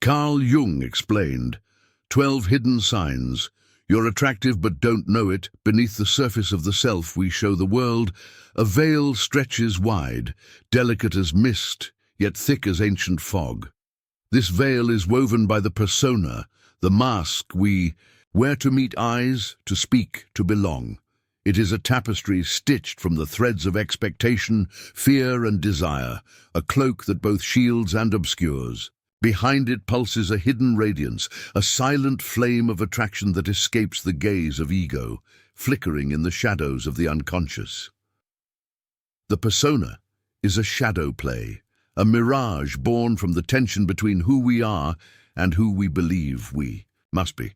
Carl Jung explained, 12 hidden signs. You're attractive but don't know it. Beneath the surface of the self we show the world, a veil stretches wide, delicate as mist, yet thick as ancient fog. This veil is woven by the persona, the mask we wear to meet eyes, to speak, to belong. It is a tapestry stitched from the threads of expectation, fear and desire, a cloak that both shields and obscures. Behind it pulses a hidden radiance, a silent flame of attraction that escapes the gaze of ego, flickering in the shadows of the unconscious. The persona is a shadow play, a mirage born from the tension between who we are and who we believe we must be.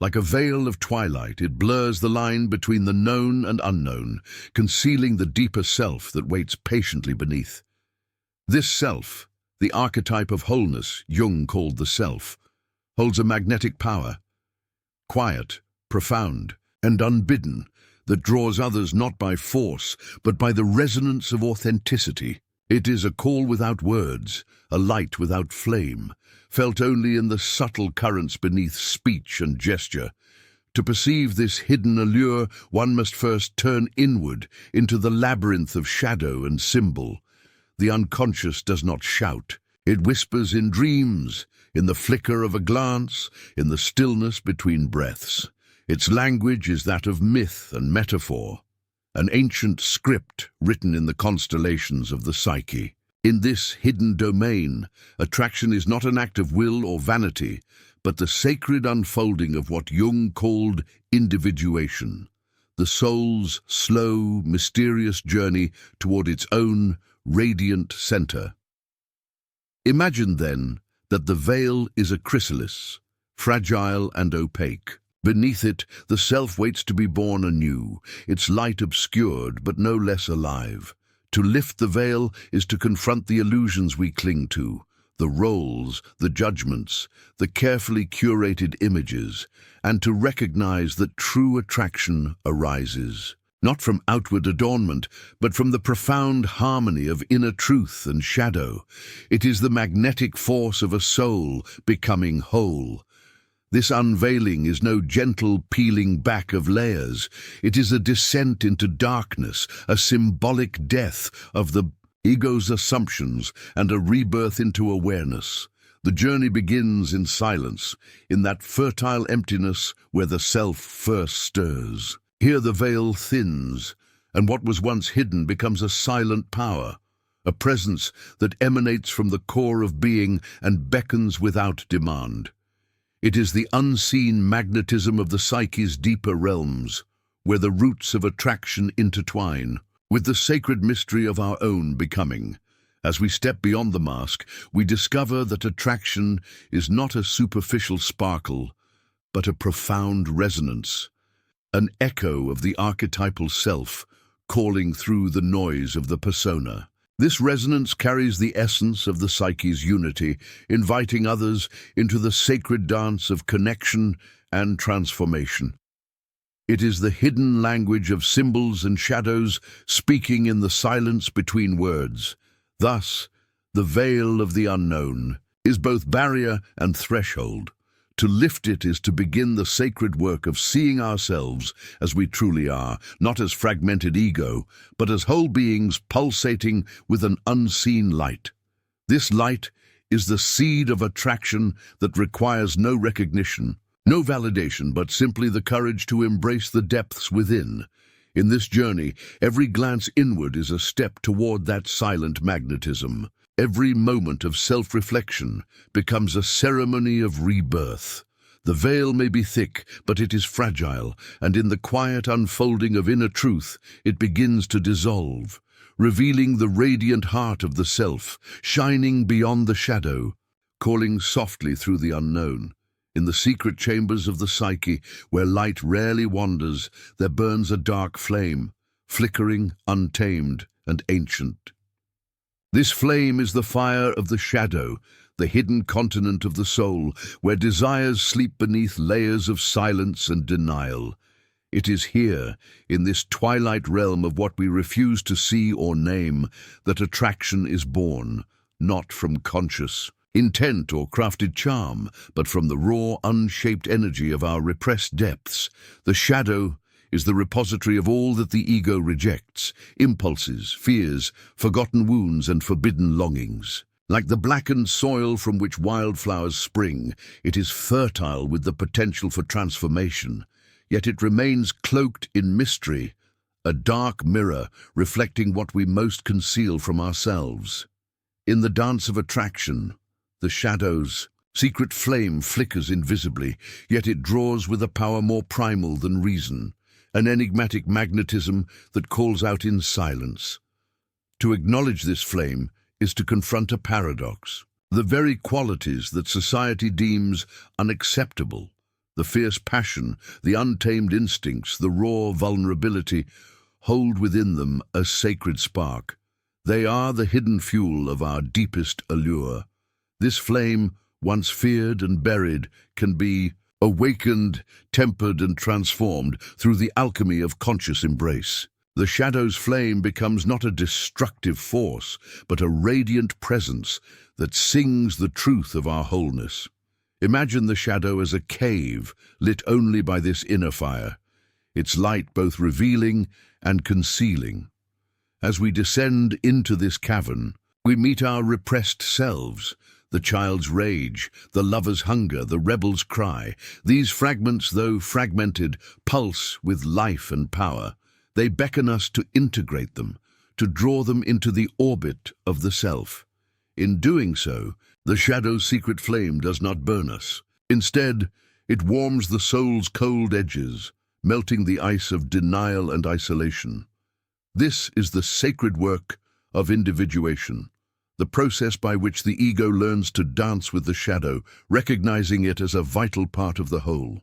Like a veil of twilight, it blurs the line between the known and unknown, concealing the deeper self that waits patiently beneath. This self, the archetype of wholeness Jung called the self, holds a magnetic power, quiet, profound, and unbidden, that draws others not by force, but by the resonance of authenticity. It is a call without words, a light without flame, felt only in the subtle currents beneath speech and gesture. To perceive this hidden allure, one must first turn inward into the labyrinth of shadow and symbol. The unconscious does not shout. It whispers in dreams, in the flicker of a glance, in the stillness between breaths. Its language is that of myth and metaphor, an ancient script written in the constellations of the psyche. In this hidden domain, attraction is not an act of will or vanity, but the sacred unfolding of what Jung called individuation, the soul's slow, mysterious journey toward its own radiant center. Imagine, then, that the veil is a chrysalis, fragile and opaque. Beneath it, the self waits to be born anew, its light obscured but no less alive. To lift the veil is to confront the illusions we cling to, the roles, the judgments, the carefully curated images, and to recognize that true attraction arises, not from outward adornment, but from the profound harmony of inner truth and shadow. It is the magnetic force of a soul becoming whole. This unveiling is no gentle peeling back of layers. It is a descent into darkness, a symbolic death of the ego's assumptions and a rebirth into awareness. The journey begins in silence, in that fertile emptiness where the self first stirs. Here the veil thins, and what was once hidden becomes a silent power, a presence that emanates from the core of being and beckons without demand. It is the unseen magnetism of the psyche's deeper realms, where the roots of attraction intertwine with the sacred mystery of our own becoming. As we step beyond the mask, we discover that attraction is not a superficial sparkle, but a profound resonance, an echo of the archetypal self calling through the noise of the persona. This resonance carries the essence of the psyche's unity, inviting others into the sacred dance of connection and transformation. It is the hidden language of symbols and shadows speaking in the silence between words. Thus, the veil of the unknown is both barrier and threshold. To lift it is to begin the sacred work of seeing ourselves as we truly are, not as fragmented ego, but as whole beings pulsating with an unseen light. This light is the seed of attraction that requires no recognition, no validation, but simply the courage to embrace the depths within. In this journey, every glance inward is a step toward that silent magnetism. Every moment of self-reflection becomes a ceremony of rebirth. The veil may be thick, but it is fragile, and in the quiet unfolding of inner truth, it begins to dissolve, revealing the radiant heart of the self, shining beyond the shadow, calling softly through the unknown. In the secret chambers of the psyche, where light rarely wanders, there burns a dark flame, flickering, untamed, and ancient. This flame is the fire of the shadow, the hidden continent of the soul, where desires sleep beneath layers of silence and denial. It is here, in this twilight realm of what we refuse to see or name, that attraction is born, not from conscious intent or crafted charm, but from the raw, unshaped energy of our repressed depths. The shadow is the repository of all that the ego rejects: impulses, fears, forgotten wounds, and forbidden longings. Like the blackened soil from which wildflowers spring, it is fertile with the potential for transformation, yet it remains cloaked in mystery, a dark mirror reflecting what we most conceal from ourselves. In the dance of attraction, the shadow's secret flame flickers invisibly, yet it draws with a power more primal than reason, an enigmatic magnetism that calls out in silence. To acknowledge this flame is to confront a paradox. The very qualities that society deems unacceptable, the fierce passion, the untamed instincts, the raw vulnerability, hold within them a sacred spark. They are the hidden fuel of our deepest allure. This flame, once feared and buried, can be awakened, tempered, and transformed through the alchemy of conscious embrace. The shadow's flame becomes not a destructive force, but a radiant presence that sings the truth of our wholeness. Imagine the shadow as a cave lit only by this inner fire, its light both revealing and concealing. As we descend into this cavern, we meet our repressed selves, the child's rage, the lover's hunger, the rebel's cry. These fragments, though fragmented, pulse with life and power. They beckon us to integrate them, to draw them into the orbit of the self. In doing so, the shadow's secret flame does not burn us. Instead, it warms the soul's cold edges, melting the ice of denial and isolation. This is the sacred work of individuation, the process by which the ego learns to dance with the shadow, recognizing it as a vital part of the whole.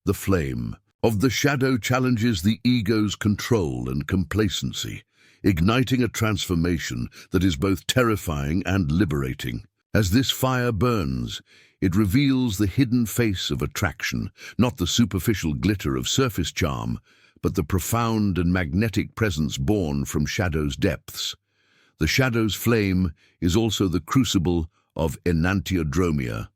The flame of the shadow challenges the ego's control and complacency, igniting a transformation that is both terrifying and liberating. As this fire burns, it reveals the hidden face of attraction, not the superficial glitter of surface charm, but the profound and magnetic presence born from shadow's depths. The shadow's flame is also the crucible of enantiodromia,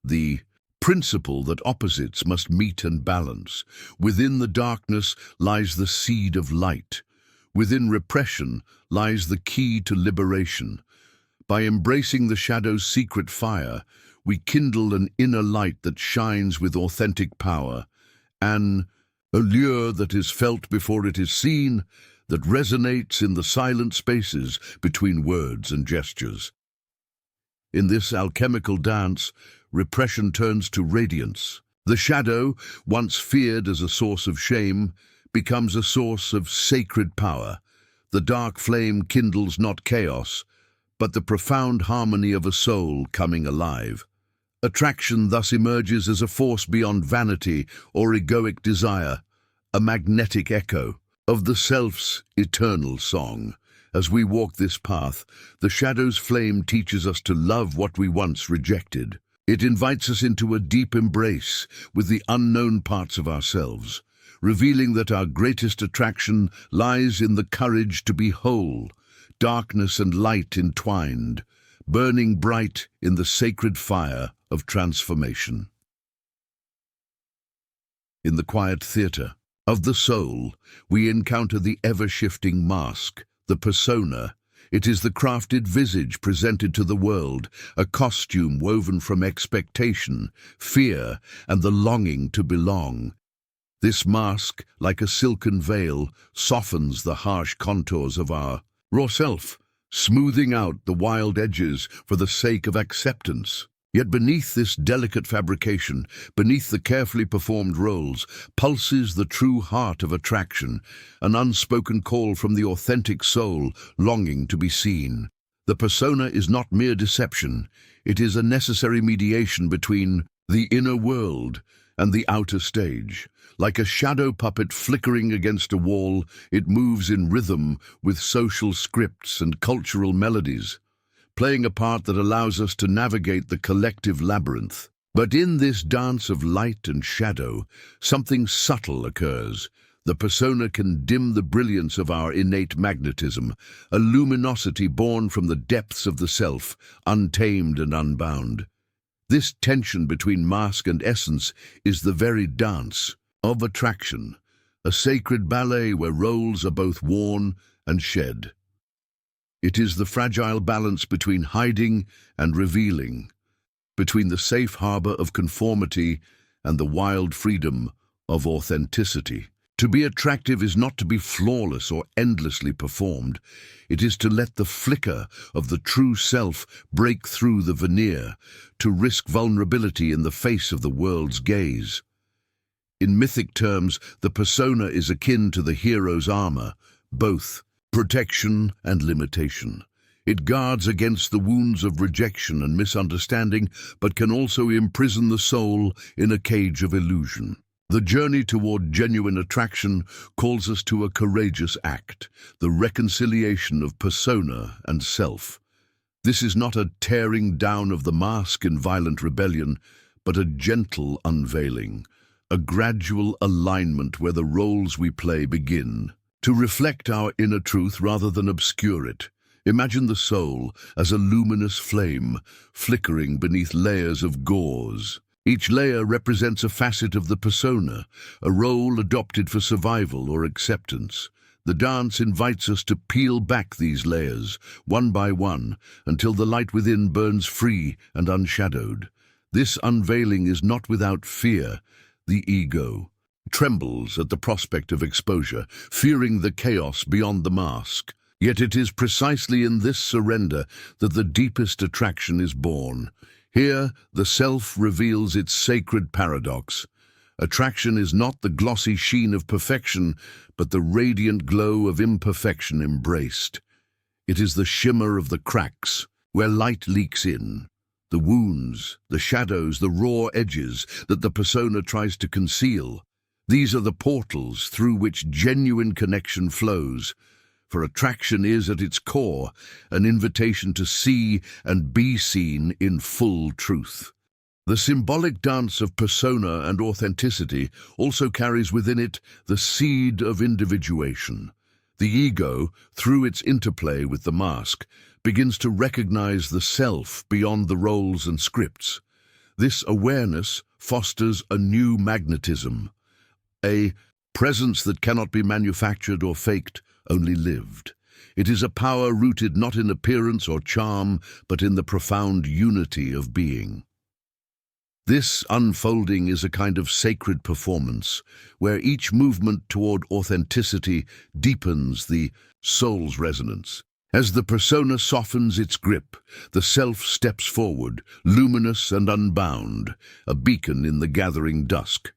the principle that opposites must meet and balance. Within the darkness lies the seed of light. Within repression lies the key to liberation. By embracing the shadow's secret fire, we kindle an inner light that shines with authentic power, an allure that is felt before it is seen, that resonates in the silent spaces between words and gestures. In this alchemical dance, repression turns to radiance. The shadow, once feared as a source of shame, becomes a source of sacred power. The dark flame kindles not chaos, but the profound harmony of a soul coming alive. Attraction thus emerges as a force beyond vanity or egoic desire, a magnetic echo of the self's eternal song. As we walk this path, the shadow's flame teaches us to love what we once rejected. It invites us into a deep embrace with the unknown parts of ourselves, revealing that our greatest attraction lies in the courage to be whole, darkness and light entwined, burning bright in the sacred fire of transformation. In the quiet theater of the soul, we encounter the ever-shifting mask, the persona. It is the crafted visage presented to the world, a costume woven from expectation, fear, and the longing to belong. This mask, like a silken veil, softens the harsh contours of our raw self, smoothing out the wild edges for the sake of acceptance. Yet beneath this delicate fabrication, beneath the carefully performed roles, pulses the true heart of attraction, an unspoken call from the authentic soul longing to be seen. The persona is not mere deception, it is a necessary mediation between the inner world and the outer stage. Like a shadow puppet flickering against a wall, it moves in rhythm with social scripts and cultural melodies, playing a part that allows us to navigate the collective labyrinth. But in this dance of light and shadow, something subtle occurs. The persona can dim the brilliance of our innate magnetism, a luminosity born from the depths of the self, untamed and unbound. This tension between mask and essence is the very dance of attraction, a sacred ballet where roles are both worn and shed. It is the fragile balance between hiding and revealing, between the safe harbor of conformity and the wild freedom of authenticity. To be attractive is not to be flawless or endlessly performed. It is to let the flicker of the true self break through the veneer, to risk vulnerability in the face of the world's gaze. In mythic terms, the persona is akin to the hero's armor, both protection and limitation. It guards against the wounds of rejection and misunderstanding, but can also imprison the soul in a cage of illusion. The journey toward genuine attraction calls us to a courageous act, the reconciliation of persona and self. This is not a tearing down of the mask in violent rebellion, but a gentle unveiling, a gradual alignment where the roles we play begin to reflect our inner truth rather than obscure it. Imagine the soul as a luminous flame, flickering beneath layers of gauze. Each layer represents a facet of the persona, a role adopted for survival or acceptance. The dance invites us to peel back these layers, one by one, until the light within burns free and unshadowed. This unveiling is not without fear. The ego trembles at the prospect of exposure, fearing the chaos beyond the mask. Yet it is precisely in this surrender that the deepest attraction is born. Here, the self reveals its sacred paradox. Attraction is not the glossy sheen of perfection, but the radiant glow of imperfection embraced. It is the shimmer of the cracks, where light leaks in, the wounds, the shadows, the raw edges that the persona tries to conceal. These are the portals through which genuine connection flows. For attraction is, at its core, an invitation to see and be seen in full truth. The symbolic dance of persona and authenticity also carries within it the seed of individuation. The ego, through its interplay with the mask, begins to recognize the self beyond the roles and scripts. This awareness fosters a new magnetism, a presence that cannot be manufactured or faked, only lived. It is a power rooted not in appearance or charm, but in the profound unity of being. This unfolding is a kind of sacred performance, where each movement toward authenticity deepens the soul's resonance. As the persona softens its grip, the self steps forward, luminous and unbound, a beacon in the gathering dusk.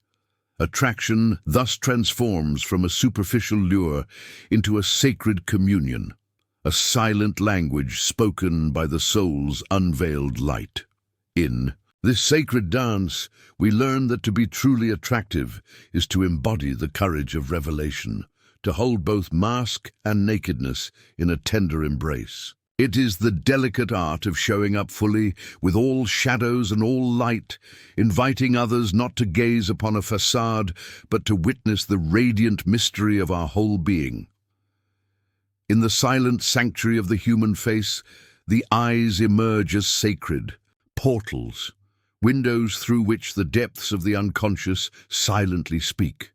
Attraction thus transforms from a superficial lure into a sacred communion, a silent language spoken by the soul's unveiled light. In this sacred dance, we learn that to be truly attractive is to embody the courage of revelation, to hold both mask and nakedness in a tender embrace. It is the delicate art of showing up fully, with all shadows and all light, inviting others not to gaze upon a facade, but to witness the radiant mystery of our whole being. In the silent sanctuary of the human face, the eyes emerge as sacred, portals, windows through which the depths of the unconscious silently speak.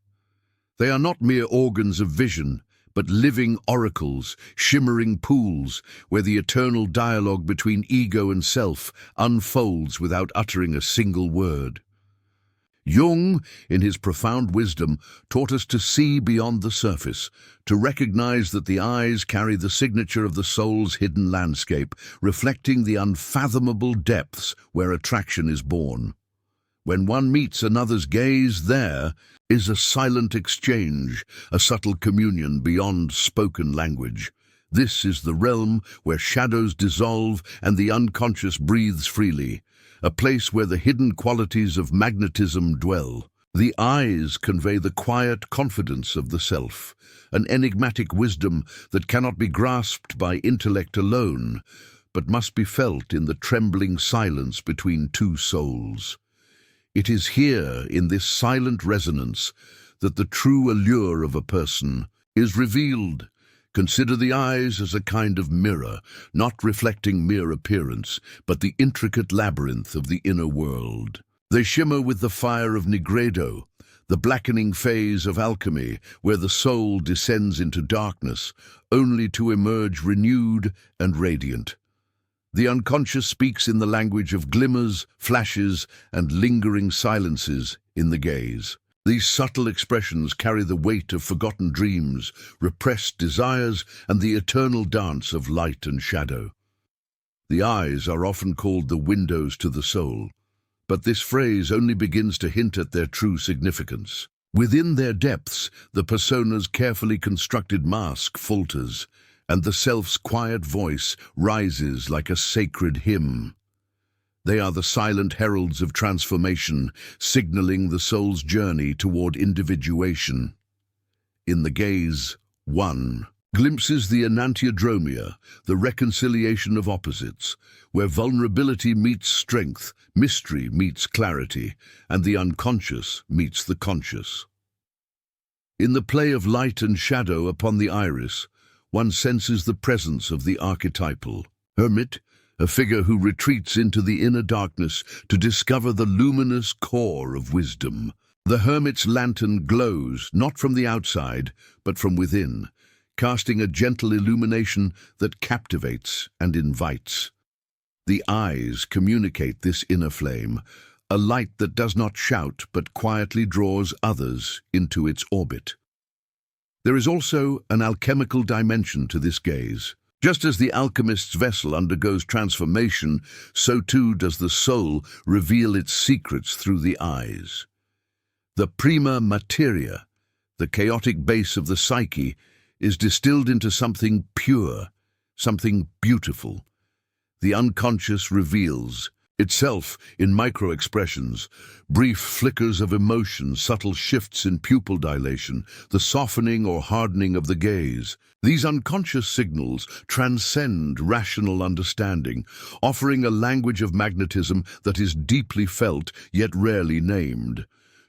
They are not mere organs of vision, but living oracles, shimmering pools, where the eternal dialogue between ego and self unfolds without uttering a single word. Jung, in his profound wisdom, taught us to see beyond the surface, to recognize that the eyes carry the signature of the soul's hidden landscape, reflecting the unfathomable depths where attraction is born. When one meets another's gaze, there is a silent exchange, a subtle communion beyond spoken language. This is the realm where shadows dissolve and the unconscious breathes freely, a place where the hidden qualities of magnetism dwell. The eyes convey the quiet confidence of the self, an enigmatic wisdom that cannot be grasped by intellect alone, but must be felt in the trembling silence between two souls. It is here, in this silent resonance, that the true allure of a person is revealed. Consider the eyes as a kind of mirror, not reflecting mere appearance, but the intricate labyrinth of the inner world. They shimmer with the fire of Nigredo, the blackening phase of alchemy, where the soul descends into darkness, only to emerge renewed and radiant. The unconscious speaks in the language of glimmers, flashes, and lingering silences in the gaze. These subtle expressions carry the weight of forgotten dreams, repressed desires, and the eternal dance of light and shadow. The eyes are often called the windows to the soul, but this phrase only begins to hint at their true significance. Within their depths, the persona's carefully constructed mask falters, and the self's quiet voice rises like a sacred hymn. They are the silent heralds of transformation, signaling the soul's journey toward individuation. In the gaze, one glimpses the enantiodromia, the reconciliation of opposites, where vulnerability meets strength, mystery meets clarity, and the unconscious meets the conscious. In the play of light and shadow upon the iris, one senses the presence of the archetypal hermit, a figure who retreats into the inner darkness to discover the luminous core of wisdom. The hermit's lantern glows not from the outside, but from within, casting a gentle illumination that captivates and invites. The eyes communicate this inner flame, a light that does not shout but quietly draws others into its orbit. There is also an alchemical dimension to this gaze. Just as the alchemist's vessel undergoes transformation, so too does the soul reveal its secrets through the eyes. The prima materia, the chaotic base of the psyche, is distilled into something pure, something beautiful. The unconscious reveals itself in micro-expressions, brief flickers of emotion, subtle shifts in pupil dilation, the softening or hardening of the gaze. These unconscious signals transcend rational understanding, offering a language of magnetism that is deeply felt yet rarely named.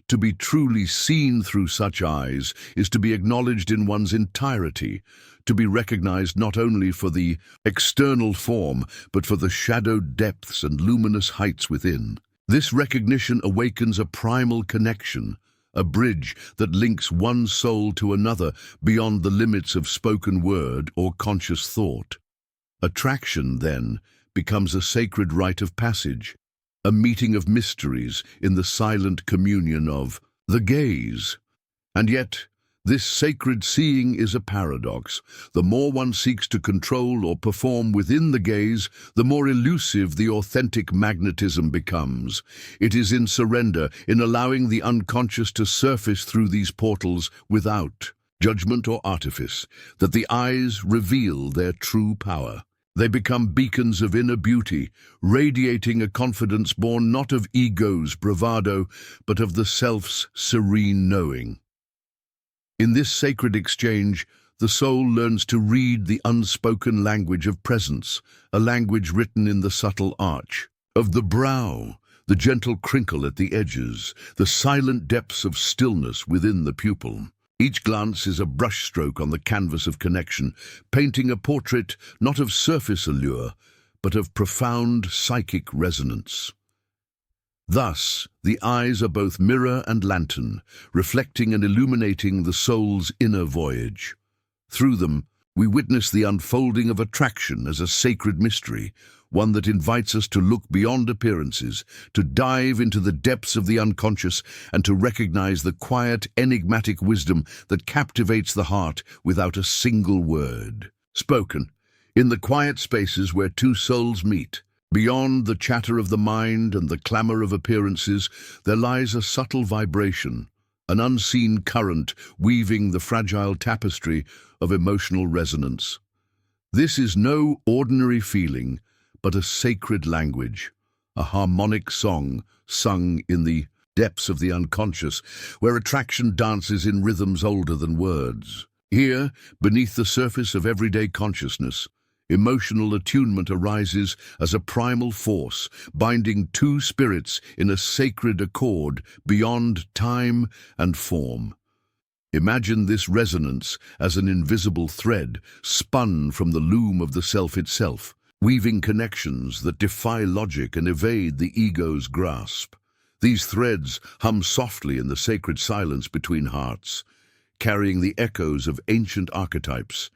To be truly seen through such eyes is to be acknowledged in one's entirety, to be recognized not only for the external form, but for the shadowed depths and luminous heights within. This recognition awakens a primal connection, a bridge that links one soul to another beyond the limits of spoken word or conscious thought. Attraction, then, becomes a sacred rite of passage, a meeting of mysteries in the silent communion of the gaze. And yet, this sacred seeing is a paradox. The more one seeks to control or perform within the gaze, the more elusive the authentic magnetism becomes. It is in surrender, in allowing the unconscious to surface through these portals without judgment or artifice, that the eyes reveal their true power. They become beacons of inner beauty, radiating a confidence born not of ego's bravado, but of the self's serene knowing. In this sacred exchange, the soul learns to read the unspoken language of presence, a language written in the subtle arch of the brow, the gentle crinkle at the edges, the silent depths of stillness within the pupil. Each glance is a brushstroke on the canvas of connection, painting a portrait not of surface allure, but of profound psychic resonance. Thus, the eyes are both mirror and lantern, reflecting and illuminating the soul's inner voyage. Through them, we witness the unfolding of attraction as a sacred mystery, one that invites us to look beyond appearances, to dive into the depths of the unconscious, and to recognize the quiet, enigmatic wisdom that captivates the heart without a single word spoken. In the quiet spaces where two souls meet, beyond the chatter of the mind and the clamor of appearances, there lies a subtle vibration, an unseen current weaving the fragile tapestry of emotional resonance. This is no ordinary feeling, but a sacred language, a harmonic song sung in the depths of the unconscious, where attraction dances in rhythms older than words. Here, beneath the surface of everyday consciousness, emotional attunement arises as a primal force, binding two spirits in a sacred accord beyond time and form. Imagine this resonance as an invisible thread spun from the loom of the self itself, weaving connections that defy logic and evade the ego's grasp. These threads hum softly in the sacred silence between hearts, carrying the echoes of ancient archetypes,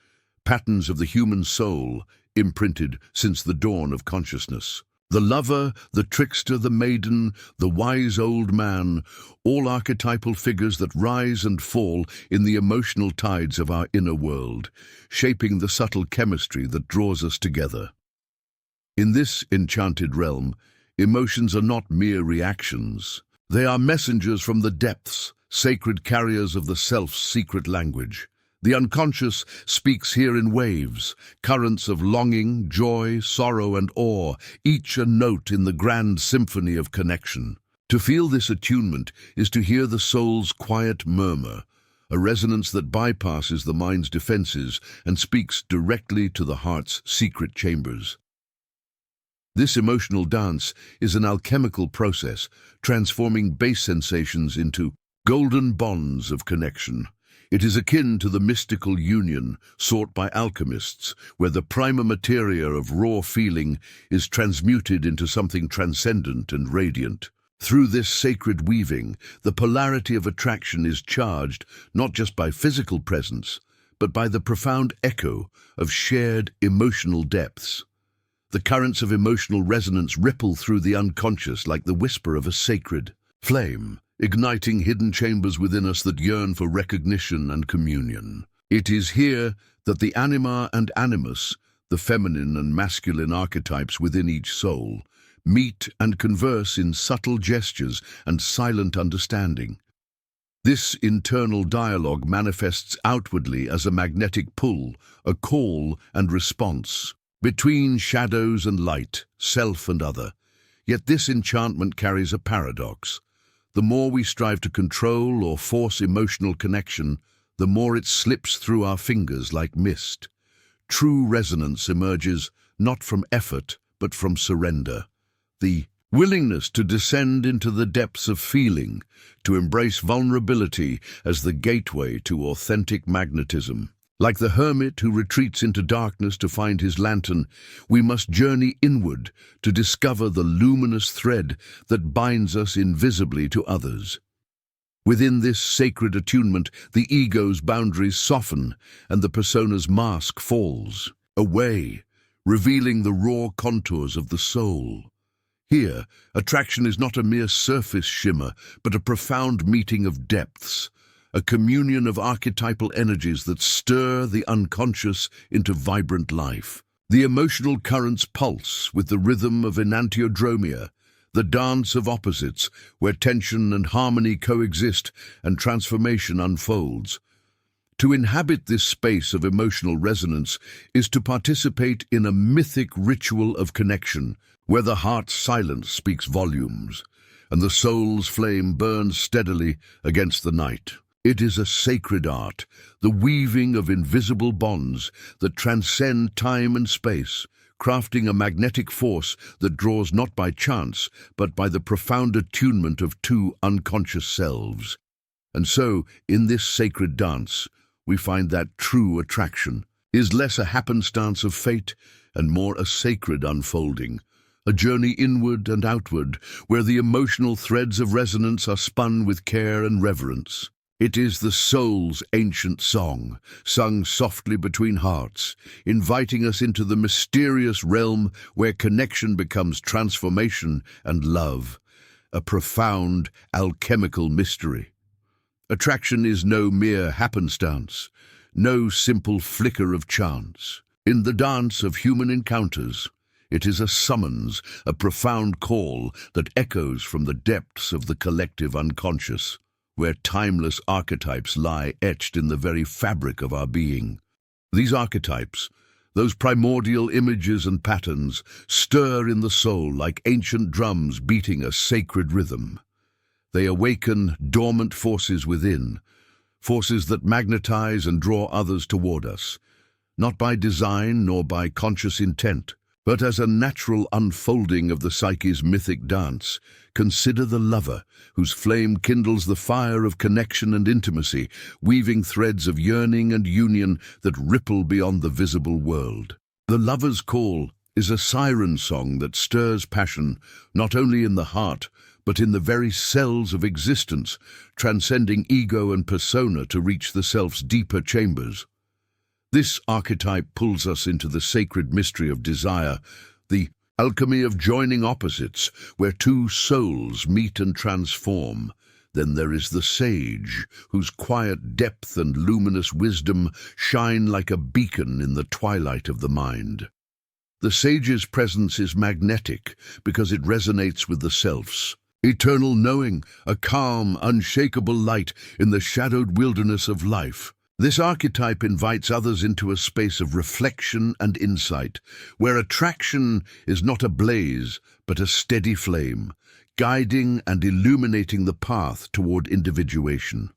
patterns of the human soul imprinted since the dawn of consciousness. The lover, the trickster, the maiden, the wise old man, all archetypal figures that rise and fall in the emotional tides of our inner world, shaping the subtle chemistry that draws us together. In this enchanted realm, emotions are not mere reactions. They are messengers from the depths, sacred carriers of the self's secret language. The unconscious speaks here in waves, currents of longing, joy, sorrow, and awe, each a note in the grand symphony of connection. To feel this attunement is to hear the soul's quiet murmur, a resonance that bypasses the mind's defenses and speaks directly to the heart's secret chambers. This emotional dance is an alchemical process, transforming base sensations into golden bonds of connection. It is akin to the mystical union sought by alchemists, where the prima materia of raw feeling is transmuted into something transcendent and radiant. Through this sacred weaving, the polarity of attraction is charged not just by physical presence, but by the profound echo of shared emotional depths. The currents of emotional resonance ripple through the unconscious like the whisper of a sacred flame, igniting hidden chambers within us that yearn for recognition and communion. It is here that the anima and animus, the feminine and masculine archetypes within each soul, meet and converse in subtle gestures and silent understanding. This internal dialogue manifests outwardly as a magnetic pull, a call and response, between shadows and light, self and other. Yet this enchantment carries a paradox. The more we strive to control or force emotional connection, the more it slips through our fingers like mist. True resonance emerges not from effort, but from surrender. The willingness to descend into the depths of feeling, to embrace vulnerability as the gateway to authentic magnetism. Like the hermit who retreats into darkness to find his lantern, we must journey inward to discover the luminous thread that binds us invisibly to others. Within this sacred attunement, the ego's boundaries soften and the persona's mask falls away, revealing the raw contours of the soul. Here, attraction is not a mere surface shimmer, but a profound meeting of depths, a communion of archetypal energies that stir the unconscious into vibrant life. The emotional currents pulse with the rhythm of enantiodromia, the dance of opposites, where tension and harmony coexist and transformation unfolds. To inhabit this space of emotional resonance is to participate in a mythic ritual of connection, where the heart's silence speaks volumes, and the soul's flame burns steadily against the night. It is a sacred art, the weaving of invisible bonds that transcend time and space, crafting a magnetic force that draws not by chance, but by the profound attunement of two unconscious selves. And so, in this sacred dance, we find that true attraction is less a happenstance of fate and more a sacred unfolding, a journey inward and outward, where the emotional threads of resonance are spun with care and reverence. It is the soul's ancient song, sung softly between hearts, inviting us into the mysterious realm where connection becomes transformation and love, a profound alchemical mystery. Attraction is no mere happenstance, no simple flicker of chance. In the dance of human encounters, it is a summons, a profound call that echoes from the depths of the collective unconscious, where timeless archetypes lie etched in the very fabric of our being. These archetypes, those primordial images and patterns, stir in the soul like ancient drums beating a sacred rhythm. They awaken dormant forces within, forces that magnetize and draw others toward us, not by design nor by conscious intent, But as a natural unfolding of the psyche's mythic dance, consider the lover, whose flame kindles the fire of connection and intimacy, weaving threads of yearning and union that ripple beyond the visible world. The lover's call is a siren song that stirs passion, not only in the heart, but in the very cells of existence, transcending ego and persona to reach the self's deeper chambers. This archetype pulls us into the sacred mystery of desire, the alchemy of joining opposites, where two souls meet and transform. Then there is the sage, whose quiet depth and luminous wisdom shine like a beacon in the twilight of the mind. The sage's presence is magnetic because it resonates with the self's eternal knowing, a calm, unshakable light in the shadowed wilderness of life. This archetype invites others into a space of reflection and insight, where attraction is not a blaze, but a steady flame, guiding and illuminating the path toward individuation.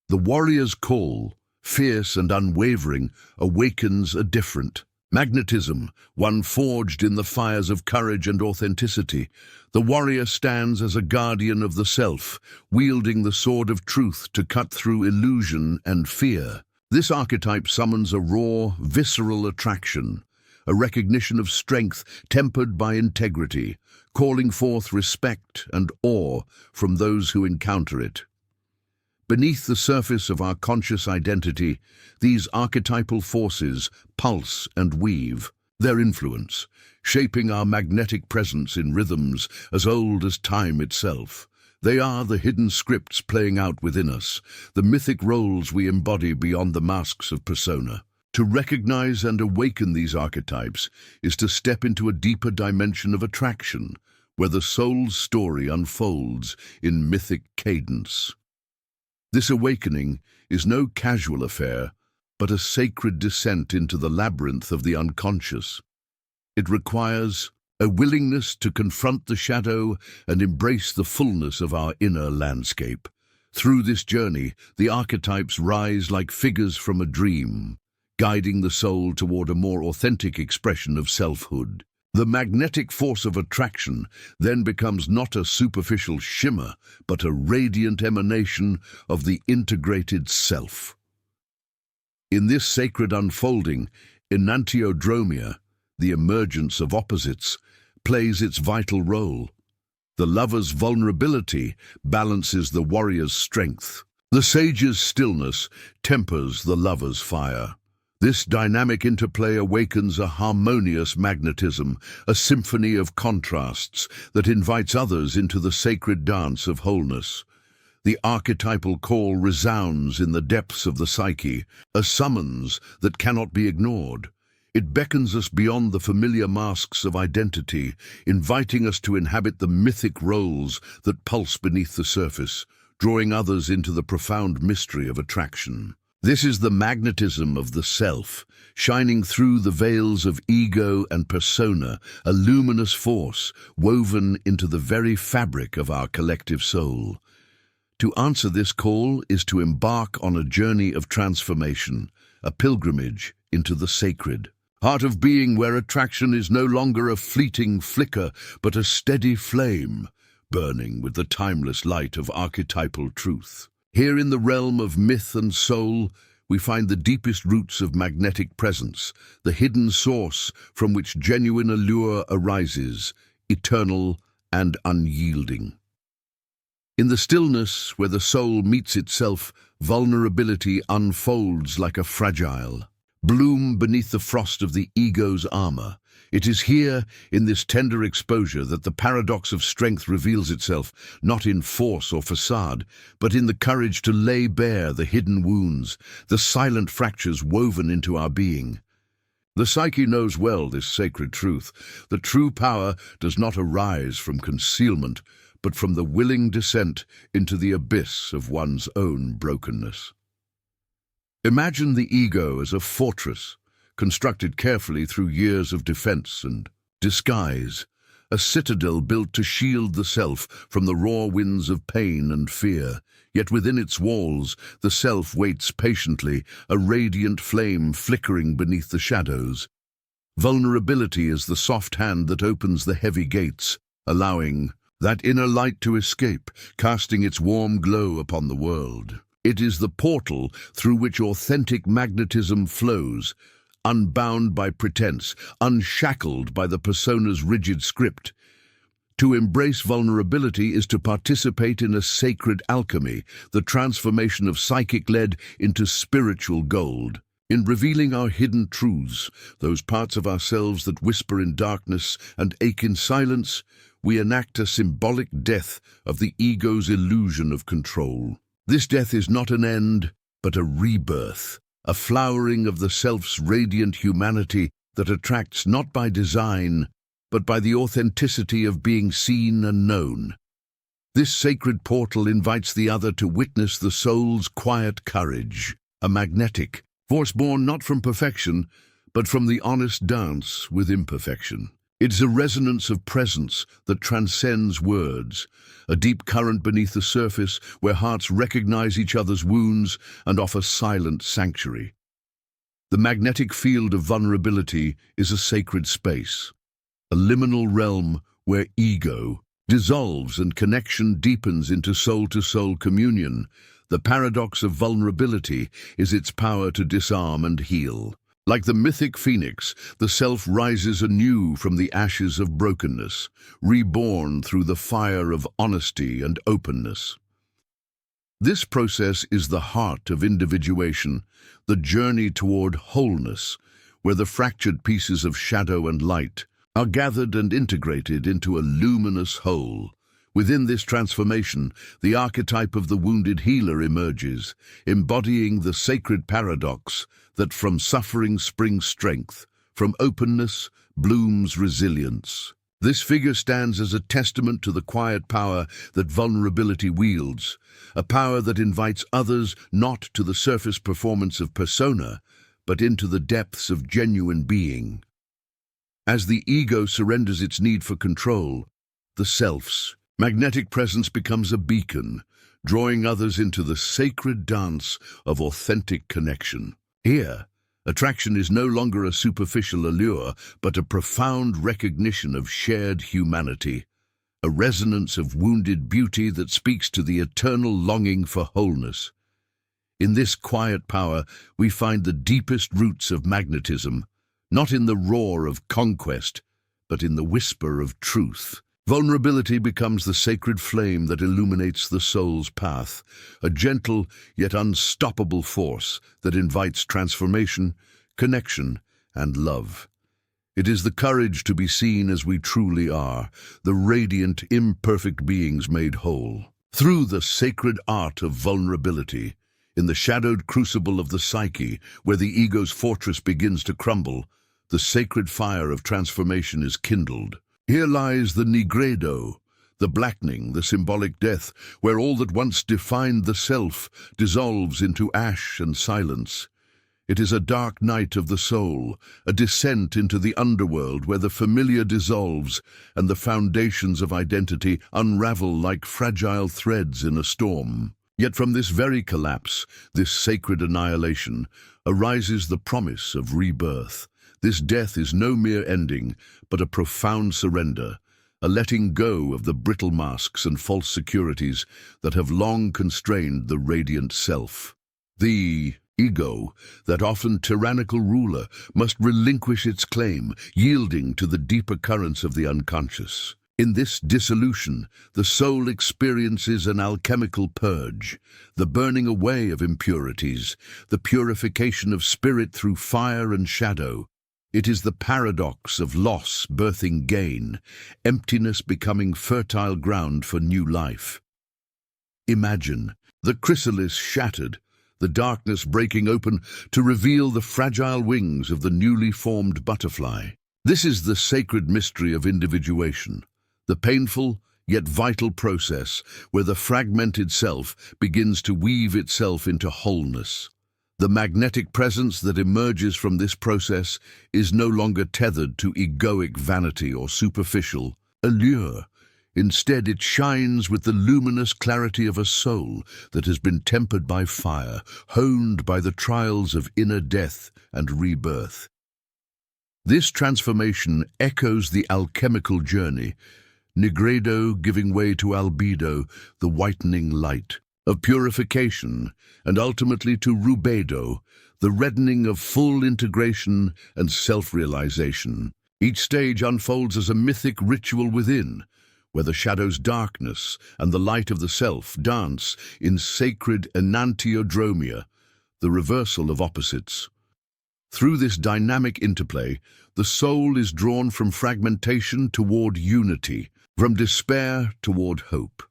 The warrior's call, fierce and unwavering, awakens a different magnetism, one forged in the fires of courage and authenticity. The warrior stands as a guardian of the self, wielding the sword of truth to cut through illusion and fear. This archetype summons a raw, visceral attraction, a recognition of strength tempered by integrity, calling forth respect and awe from those who encounter it. Beneath the surface of our conscious identity, these archetypal forces pulse and weave, their influence, shaping our magnetic presence in rhythms as old as time itself. They are the hidden scripts playing out within us, the mythic roles we embody beyond the masks of persona. To recognize and awaken these archetypes is to step into a deeper dimension of attraction, where the soul's story unfolds in mythic cadence. This awakening is no casual affair, but a sacred descent into the labyrinth of the unconscious. It requires a willingness to confront the shadow and embrace the fullness of our inner landscape. Through this journey, the archetypes rise like figures from a dream, guiding the soul toward a more authentic expression of selfhood. The magnetic force of attraction then becomes not a superficial shimmer, but a radiant emanation of the integrated self. In this sacred unfolding, enantiodromia, the emergence of opposites, plays its vital role. The lover's vulnerability balances the warrior's strength. The sage's stillness tempers the lover's fire. This dynamic interplay awakens a harmonious magnetism, a symphony of contrasts that invites others into the sacred dance of wholeness. The archetypal call resounds in the depths of the psyche, a summons that cannot be ignored. It beckons us beyond the familiar masks of identity, inviting us to inhabit the mythic roles that pulse beneath the surface, drawing others into the profound mystery of attraction. This is the magnetism of the self, shining through the veils of ego and persona, a luminous force woven into the very fabric of our collective soul. To answer this call is to embark on a journey of transformation, a pilgrimage into the sacred. Heart of being, where attraction is no longer a fleeting flicker, but a steady flame, burning with the timeless light of archetypal truth. Here in the realm of myth and soul, we find the deepest roots of magnetic presence, the hidden source from which genuine allure arises, eternal and unyielding. In the stillness where the soul meets itself, vulnerability unfolds like a fragile bloom beneath the frost of the ego's armor. It is here, in this tender exposure, that the paradox of strength reveals itself, not in force or facade, but in the courage to lay bare the hidden wounds, the silent fractures woven into our being. The psyche knows well this sacred truth. The true power does not arise from concealment, but from the willing descent into the abyss of one's own brokenness. Imagine the ego as a fortress, constructed carefully through years of defense and disguise, a citadel built to shield the self from the raw winds of pain and fear. Yet within its walls, the self waits patiently, a radiant flame flickering beneath the shadows. Vulnerability is the soft hand that opens the heavy gates, allowing that inner light to escape, casting its warm glow upon the world. It is the portal through which authentic magnetism flows, unbound by pretense, unshackled by the persona's rigid script. To embrace vulnerability is to participate in a sacred alchemy, the transformation of psychic lead into spiritual gold. In revealing our hidden truths, those parts of ourselves that whisper in darkness and ache in silence, we enact a symbolic death of the ego's illusion of control. This death is not an end, but a rebirth, a flowering of the self's radiant humanity that attracts not by design, but by the authenticity of being seen and known. This sacred portal invites the other to witness the soul's quiet courage, a magnetic force born not from perfection, but from the honest dance with imperfection. It's a resonance of presence that transcends words, a deep current beneath the surface where hearts recognize each other's wounds and offer silent sanctuary. The magnetic field of vulnerability is a sacred space, a liminal realm where ego dissolves and connection deepens into soul-to-soul communion. The paradox of vulnerability is its power to disarm and heal. Like the mythic phoenix, the self rises anew from the ashes of brokenness, reborn through the fire of honesty and openness. This process is the heart of individuation, the journey toward wholeness, where the fractured pieces of shadow and light are gathered and integrated into a luminous whole. Within this transformation, the archetype of the wounded healer emerges, embodying the sacred paradox that from suffering springs strength, from openness blooms resilience. This figure stands as a testament to the quiet power that vulnerability wields, a power that invites others not to the surface performance of persona, but into the depths of genuine being. As the ego surrenders its need for control, the self's magnetic presence becomes a beacon, drawing others into the sacred dance of authentic connection. Here, attraction is no longer a superficial allure, but a profound recognition of shared humanity, a resonance of wounded beauty that speaks to the eternal longing for wholeness. In this quiet power, we find the deepest roots of magnetism, not in the roar of conquest, but in the whisper of truth. Vulnerability becomes the sacred flame that illuminates the soul's path, a gentle yet unstoppable force that invites transformation, connection, and love. It is the courage to be seen as we truly are, the radiant, imperfect beings made whole. Through the sacred art of vulnerability, in the shadowed crucible of the psyche, where the ego's fortress begins to crumble, the sacred fire of transformation is kindled. Here lies the nigredo, the blackening, the symbolic death, where all that once defined the self dissolves into ash and silence. It is a dark night of the soul, a descent into the underworld where the familiar dissolves and the foundations of identity unravel like fragile threads in a storm. Yet from this very collapse, this sacred annihilation, arises the promise of rebirth. This death is no mere ending, but a profound surrender, a letting go of the brittle masks and false securities that have long constrained the radiant self. The ego, that often tyrannical ruler, must relinquish its claim, yielding to the deeper currents of the unconscious. In this dissolution, the soul experiences an alchemical purge, the burning away of impurities, the purification of spirit through fire and shadow. It is the paradox of loss birthing gain, emptiness becoming fertile ground for new life. Imagine the chrysalis shattered, the darkness breaking open to reveal the fragile wings of the newly formed butterfly. This is the sacred mystery of individuation, the painful yet vital process where the fragmented self begins to weave itself into wholeness. The magnetic presence that emerges from this process is no longer tethered to egoic vanity or superficial allure. Instead, it shines with the luminous clarity of a soul that has been tempered by fire, honed by the trials of inner death and rebirth. This transformation echoes the alchemical journey, nigredo giving way to albedo, the whitening light, of purification, and ultimately to rubedo, the reddening of full integration and self-realization. Each stage unfolds as a mythic ritual within, where the shadow's darkness and the light of the self dance in sacred enantiodromia, the reversal of opposites. Through this dynamic interplay, the soul is drawn from fragmentation toward unity, from despair toward hope.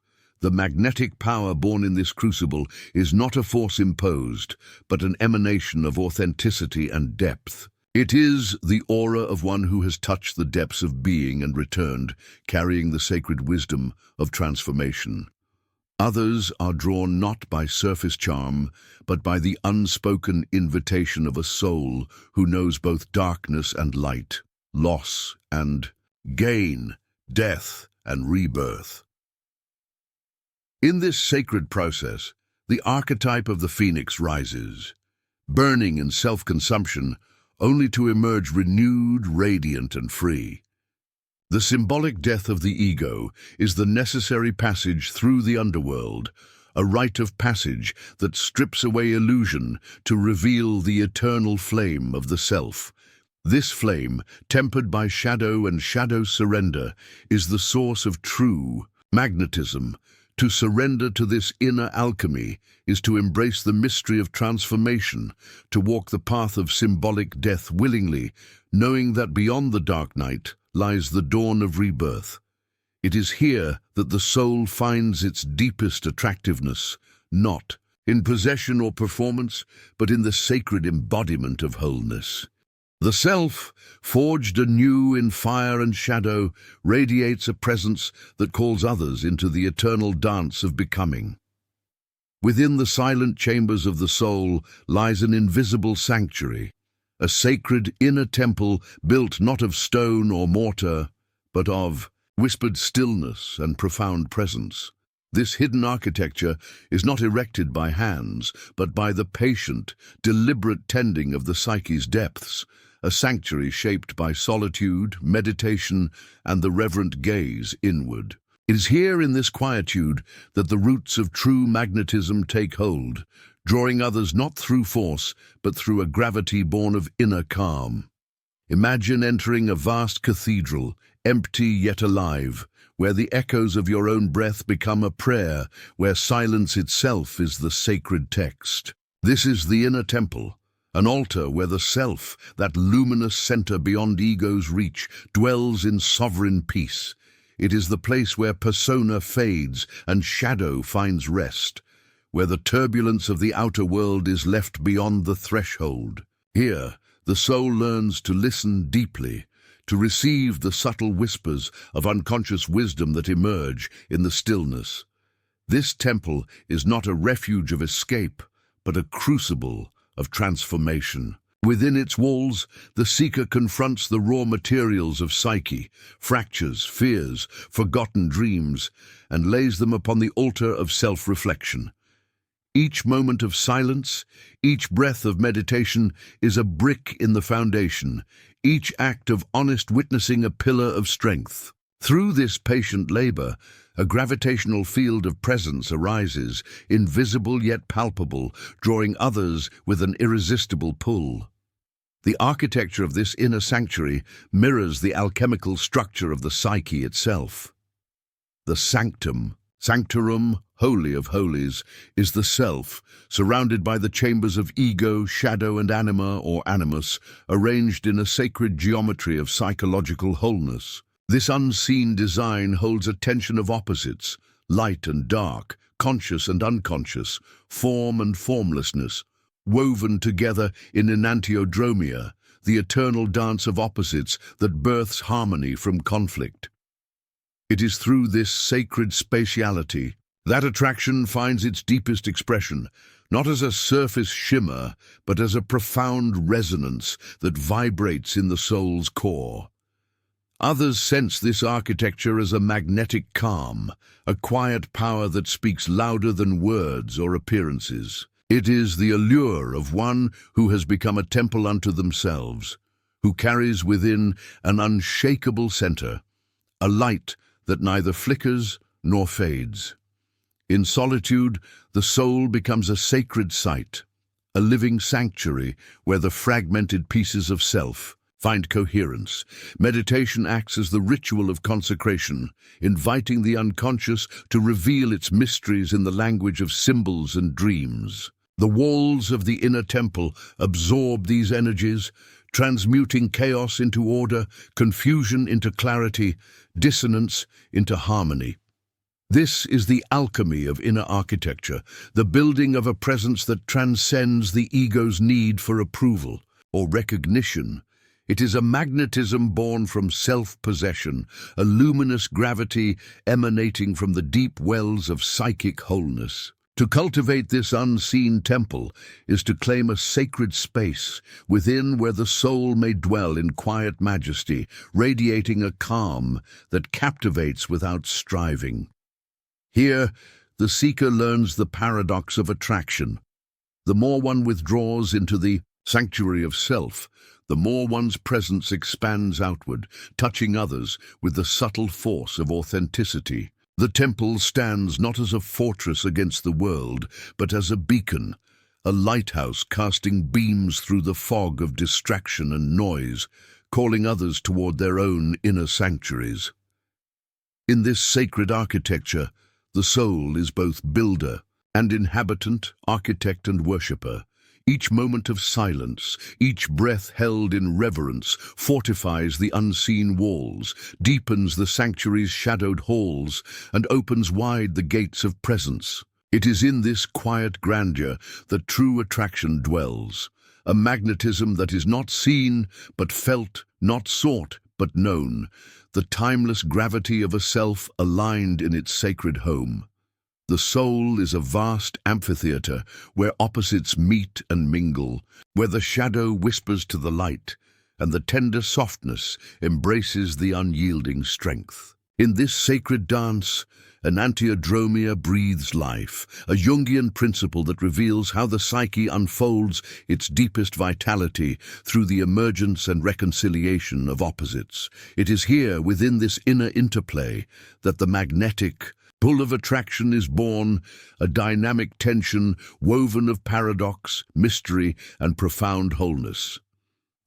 The magnetic power born in this crucible is not a force imposed, but an emanation of authenticity and depth. It is the aura of one who has touched the depths of being and returned, carrying the sacred wisdom of transformation. Others are drawn not by surface charm, but by the unspoken invitation of a soul who knows both darkness and light, loss and gain, death and rebirth. In this sacred process, the archetype of the phoenix rises, burning in self-consumption, only to emerge renewed, radiant, and free. The symbolic death of the ego is the necessary passage through the underworld, a rite of passage that strips away illusion to reveal the eternal flame of the self. This flame, tempered by shadow and shadow surrender, is the source of true magnetism. To surrender to this inner alchemy is to embrace the mystery of transformation, to walk the path of symbolic death willingly, knowing that beyond the dark night lies the dawn of rebirth. It is here that the soul finds its deepest attractiveness, not in possession or performance, but in the sacred embodiment of wholeness. The self, forged anew in fire and shadow, radiates a presence that calls others into the eternal dance of becoming. Within the silent chambers of the soul lies an invisible sanctuary, a sacred inner temple built not of stone or mortar, but of whispered stillness and profound presence. This hidden architecture is not erected by hands, but by the patient, deliberate tending of the psyche's depths, a sanctuary shaped by solitude, meditation, and the reverent gaze inward. It is here in this quietude that the roots of true magnetism take hold, drawing others not through force, but through a gravity born of inner calm. Imagine entering a vast cathedral, empty yet alive, where the echoes of your own breath become a prayer, where silence itself is the sacred text. This is the inner temple, an altar where the self, that luminous center beyond ego's reach, dwells in sovereign peace. It is the place where persona fades and shadow finds rest, where the turbulence of the outer world is left beyond the threshold. Here, the soul learns to listen deeply, to receive the subtle whispers of unconscious wisdom that emerge in the stillness. This temple is not a refuge of escape, but a crucible of transformation. Within its walls, the seeker confronts the raw materials of psyche, fractures, fears, forgotten dreams, and lays them upon the altar of self-reflection. Each moment of silence, each breath of meditation is a brick in the foundation, each act of honest witnessing a pillar of strength. Through this patient labor, a gravitational field of presence arises, invisible yet palpable, drawing others with an irresistible pull. The architecture of this inner sanctuary mirrors the alchemical structure of the psyche itself. The sanctum, sanctorum, holy of holies, is the self, surrounded by the chambers of ego, shadow, and anima or animus, arranged in a sacred geometry of psychological wholeness. This unseen design holds a tension of opposites, light and dark, conscious and unconscious, form and formlessness, woven together in enantiodromia, the eternal dance of opposites that births harmony from conflict. It is through this sacred spatiality that attraction finds its deepest expression, not as a surface shimmer, but as a profound resonance that vibrates in the soul's core. Others sense this architecture as a magnetic calm, a quiet power that speaks louder than words or appearances. It is the allure of one who has become a temple unto themselves, who carries within an unshakable center, a light that neither flickers nor fades. In solitude, the soul becomes a sacred site, a living sanctuary where the fragmented pieces of self find coherence. Meditation acts as the ritual of consecration, inviting the unconscious to reveal its mysteries in the language of symbols and dreams. The walls of the inner temple absorb these energies, transmuting chaos into order, confusion into clarity, dissonance into harmony. This is the alchemy of inner architecture, the building of a presence that transcends the ego's need for approval or recognition. It is a magnetism born from self-possession, a luminous gravity emanating from the deep wells of psychic wholeness. To cultivate this unseen temple is to claim a sacred space within where the soul may dwell in quiet majesty, radiating a calm that captivates without striving. Here, the seeker learns the paradox of attraction. The more one withdraws into the sanctuary of self, the more one's presence expands outward, touching others with the subtle force of authenticity. The temple stands not as a fortress against the world, but as a beacon, a lighthouse casting beams through the fog of distraction and noise, calling others toward their own inner sanctuaries. In this sacred architecture, the soul is both builder and inhabitant, architect and worshipper. Each moment of silence, each breath held in reverence, fortifies the unseen walls, deepens the sanctuary's shadowed halls, and opens wide the gates of presence. It is in this quiet grandeur that true attraction dwells, a magnetism that is not seen but felt, not sought but known, the timeless gravity of a self aligned in its sacred home. The soul is a vast amphitheater where opposites meet and mingle, where the shadow whispers to the light, and the tender softness embraces the unyielding strength. In this sacred dance, enantiodromia breathes life, a Jungian principle that reveals how the psyche unfolds its deepest vitality through the emergence and reconciliation of opposites. It is here, within this inner interplay, that the magnetic pull of attraction is born, a dynamic tension woven of paradox, mystery, and profound wholeness.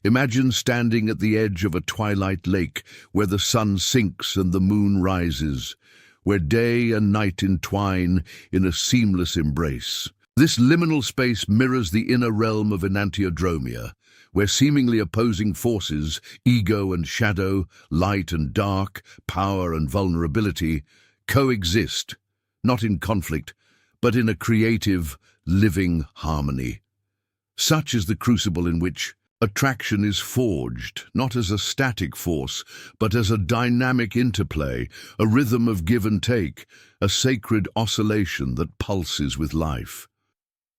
Imagine standing at the edge of a twilight lake where the sun sinks and the moon rises, where day and night entwine in a seamless embrace. This liminal space mirrors the inner realm of enantiodromia, where seemingly opposing forces, ego and shadow, light and dark, power and vulnerability, coexist, not in conflict, but in a creative, living harmony. Such is the crucible in which attraction is forged, not as a static force, but as a dynamic interplay, a rhythm of give and take, a sacred oscillation that pulses with life.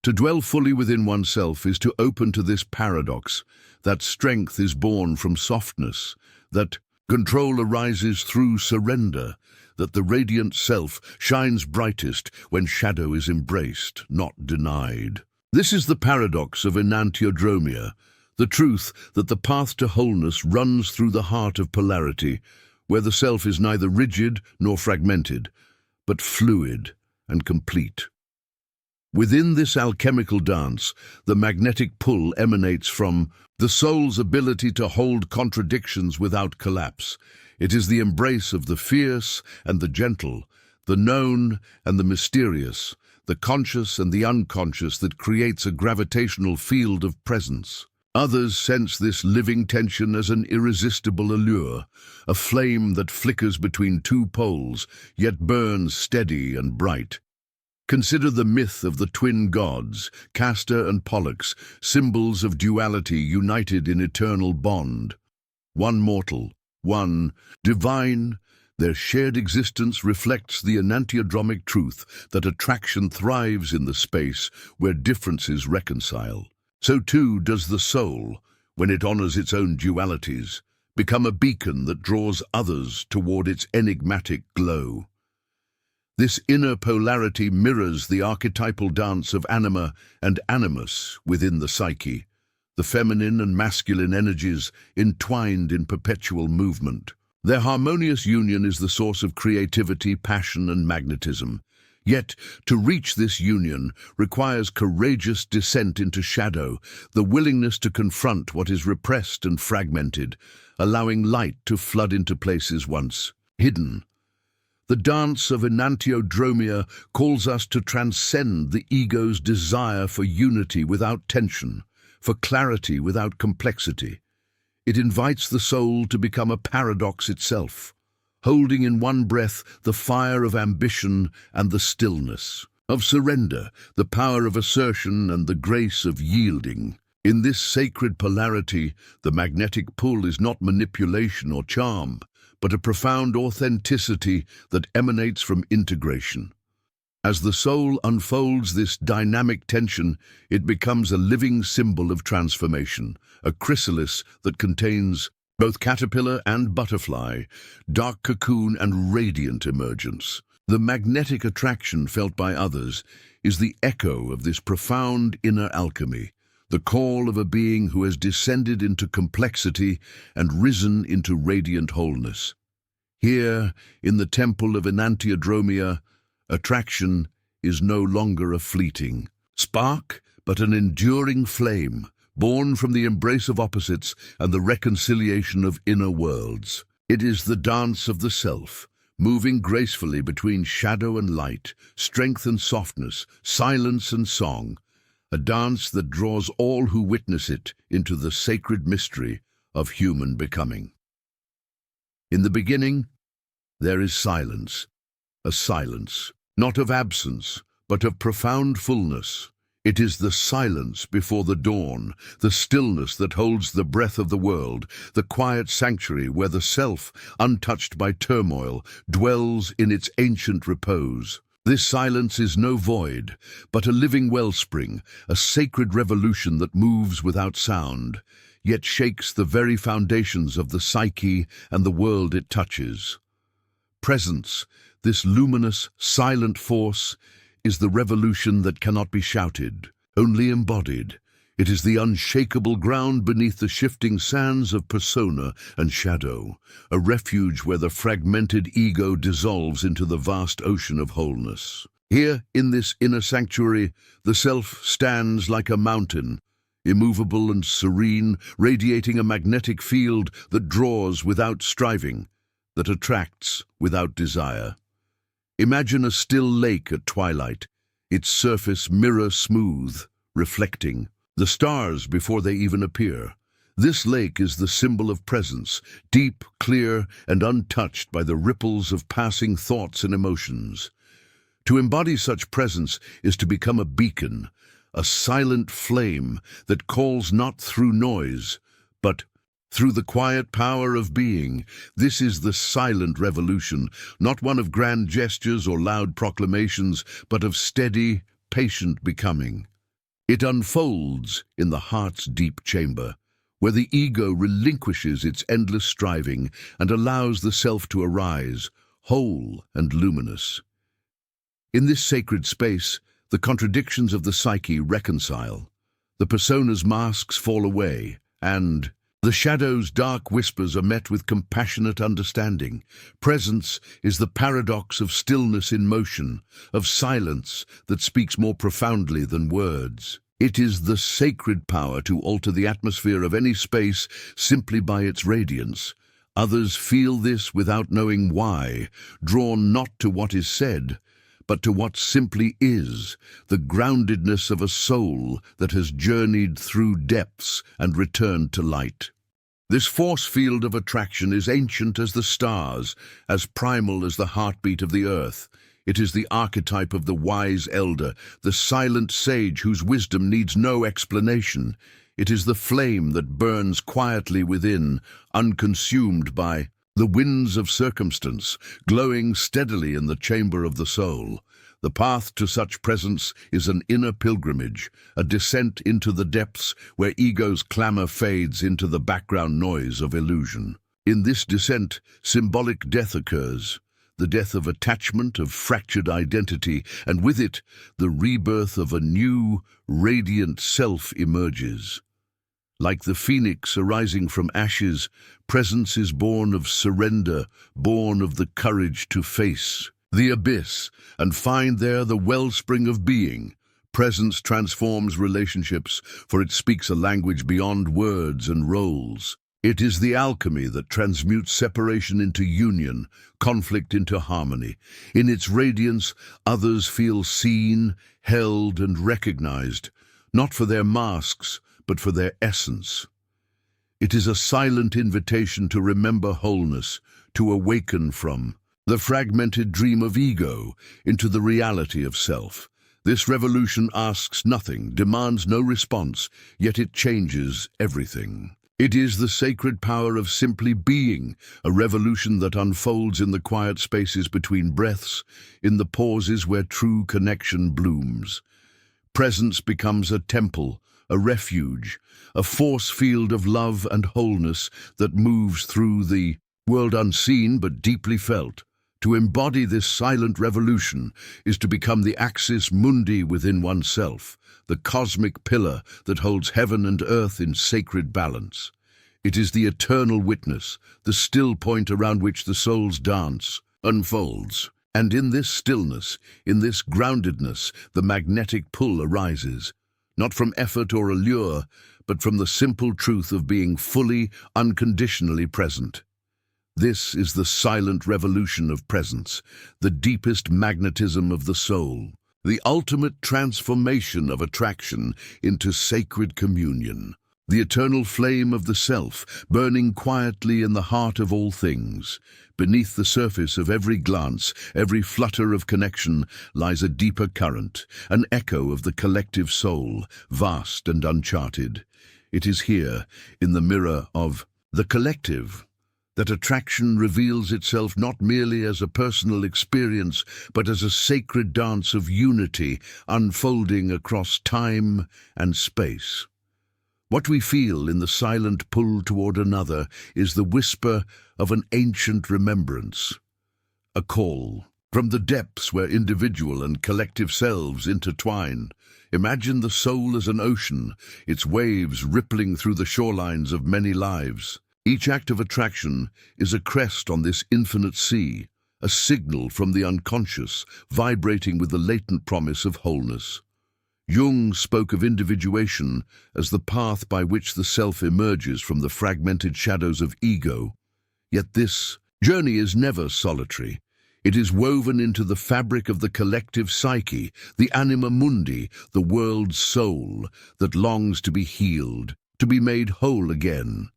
To dwell fully within oneself is to open to this paradox, that strength is born from softness, that control arises through surrender, that the radiant self shines brightest when shadow is embraced, not denied. This is the paradox of enantiodromia, the truth that the path to wholeness runs through the heart of polarity, where the self is neither rigid nor fragmented, but fluid and complete. Within this alchemical dance, the magnetic pull emanates from the soul's ability to hold contradictions without collapse. It is the embrace of the fierce and the gentle, the known and the mysterious, the conscious and the unconscious that creates a gravitational field of presence. Others sense this living tension as an irresistible allure, a flame that flickers between two poles, yet burns steady and bright. Consider the myth of the twin gods, Castor and Pollux, symbols of duality united in eternal bond. One mortal, one divine, their shared existence reflects the enantiodromic truth that attraction thrives in the space where differences reconcile. So too does the soul, when it honors its own dualities, become a beacon that draws others toward its enigmatic glow. This inner polarity mirrors the archetypal dance of anima and animus within the psyche, the feminine and masculine energies entwined in perpetual movement. Their harmonious union is the source of creativity, passion, and magnetism. Yet, to reach this union requires courageous descent into shadow, the willingness to confront what is repressed and fragmented, allowing light to flood into places once hidden. The dance of enantiodromia calls us to transcend the ego's desire for unity without tension, for clarity without complexity. It invites the soul to become a paradox itself, holding in one breath the fire of ambition and the stillness of surrender, the power of assertion and the grace of yielding. In this sacred polarity, the magnetic pull is not manipulation or charm, but a profound authenticity that emanates from integration. As the soul unfolds this dynamic tension, it becomes a living symbol of transformation, a chrysalis that contains both caterpillar and butterfly, dark cocoon and radiant emergence. The magnetic attraction felt by others is the echo of this profound inner alchemy, the call of a being who has descended into complexity and risen into radiant wholeness. Here, in the temple of enantiodromia, attraction is no longer a fleeting spark, but an enduring flame, born from the embrace of opposites and the reconciliation of inner worlds. It is the dance of the self, moving gracefully between shadow and light, strength and softness, silence and song, a dance that draws all who witness it into the sacred mystery of human becoming. In the beginning, there is silence, a silence, not of absence, but of profound fullness. It is the silence before the dawn, the stillness that holds the breath of the world, the quiet sanctuary where the self, untouched by turmoil, dwells in its ancient repose. This silence is no void, but a living wellspring, a sacred revolution that moves without sound, yet shakes the very foundations of the psyche and the world it touches. Presence, this luminous, silent force, is the revolution that cannot be shouted, only embodied. It is the unshakable ground beneath the shifting sands of persona and shadow, a refuge where the fragmented ego dissolves into the vast ocean of wholeness. Here, in this inner sanctuary, the self stands like a mountain, immovable and serene, radiating a magnetic field that draws without striving, that attracts without desire. Imagine a still lake at twilight, its surface mirror-smooth, reflecting the stars before they even appear. This lake is the symbol of presence, deep, clear, and untouched by the ripples of passing thoughts and emotions. To embody such presence is to become a beacon, a silent flame that calls not through noise, but through the quiet power of being. This is the silent revolution, not one of grand gestures or loud proclamations, but of steady, patient becoming. It unfolds in the heart's deep chamber, where the ego relinquishes its endless striving and allows the self to arise, whole and luminous. In this sacred space, the contradictions of the psyche reconcile, the persona's masks fall away, and the shadow's dark whispers are met with compassionate understanding. Presence is the paradox of stillness in motion, of silence that speaks more profoundly than words. It is the sacred power to alter the atmosphere of any space simply by its radiance. Others feel this without knowing why, drawn not to what is said, but to what simply is, the groundedness of a soul that has journeyed through depths and returned to light. This force field of attraction is ancient as the stars, as primal as the heartbeat of the earth. It is the archetype of the wise elder, the silent sage whose wisdom needs no explanation. It is the flame that burns quietly within, unconsumed by the winds of circumstance, glowing steadily in the chamber of the soul. The path to such presence is an inner pilgrimage, a descent into the depths where ego's clamor fades into the background noise of illusion. In this descent, symbolic death occurs, the death of attachment, of fractured identity, and with it, the rebirth of a new, radiant self emerges. Like the phoenix arising from ashes, presence is born of surrender, born of the courage to face the abyss and find there the wellspring of being. Presence transforms relationships, for it speaks a language beyond words and roles. It is the alchemy that transmutes separation into union, conflict into harmony. In its radiance, others feel seen, held, and recognized, not for their masks, but for their essence. It is a silent invitation to remember wholeness, to awaken from the fragmented dream of ego into the reality of self. This revolution asks nothing, demands no response, yet it changes everything. It is the sacred power of simply being, a revolution that unfolds in the quiet spaces between breaths, in the pauses where true connection blooms. Presence becomes a temple, a refuge, a force field of love and wholeness that moves through the world unseen but deeply felt. To embody this silent revolution is to become the axis mundi within oneself, the cosmic pillar that holds heaven and earth in sacred balance. It is the eternal witness, the still point around which the soul's dance unfolds. And in this stillness, in this groundedness, the magnetic pull arises, not from effort or allure, but from the simple truth of being fully, unconditionally present. This is the silent revolution of presence, the deepest magnetism of the soul, the ultimate transformation of attraction into sacred communion, the eternal flame of the self, burning quietly in the heart of all things. Beneath the surface of every glance, every flutter of connection, lies a deeper current, an echo of the collective soul, vast and uncharted. It is here, in the mirror of the collective, that attraction reveals itself not merely as a personal experience, but as a sacred dance of unity unfolding across time and space. What we feel in the silent pull toward another is the whisper of an ancient remembrance, a call from the depths where individual and collective selves intertwine. Imagine the soul as an ocean, its waves rippling through the shorelines of many lives. Each act of attraction is a crest on this infinite sea, a signal from the unconscious, vibrating with the latent promise of wholeness. Jung spoke of individuation as the path by which the self emerges from the fragmented shadows of ego. Yet this journey is never solitary. It is woven into the fabric of the collective psyche, the anima mundi, the world's soul, that longs to be healed, to be made whole again.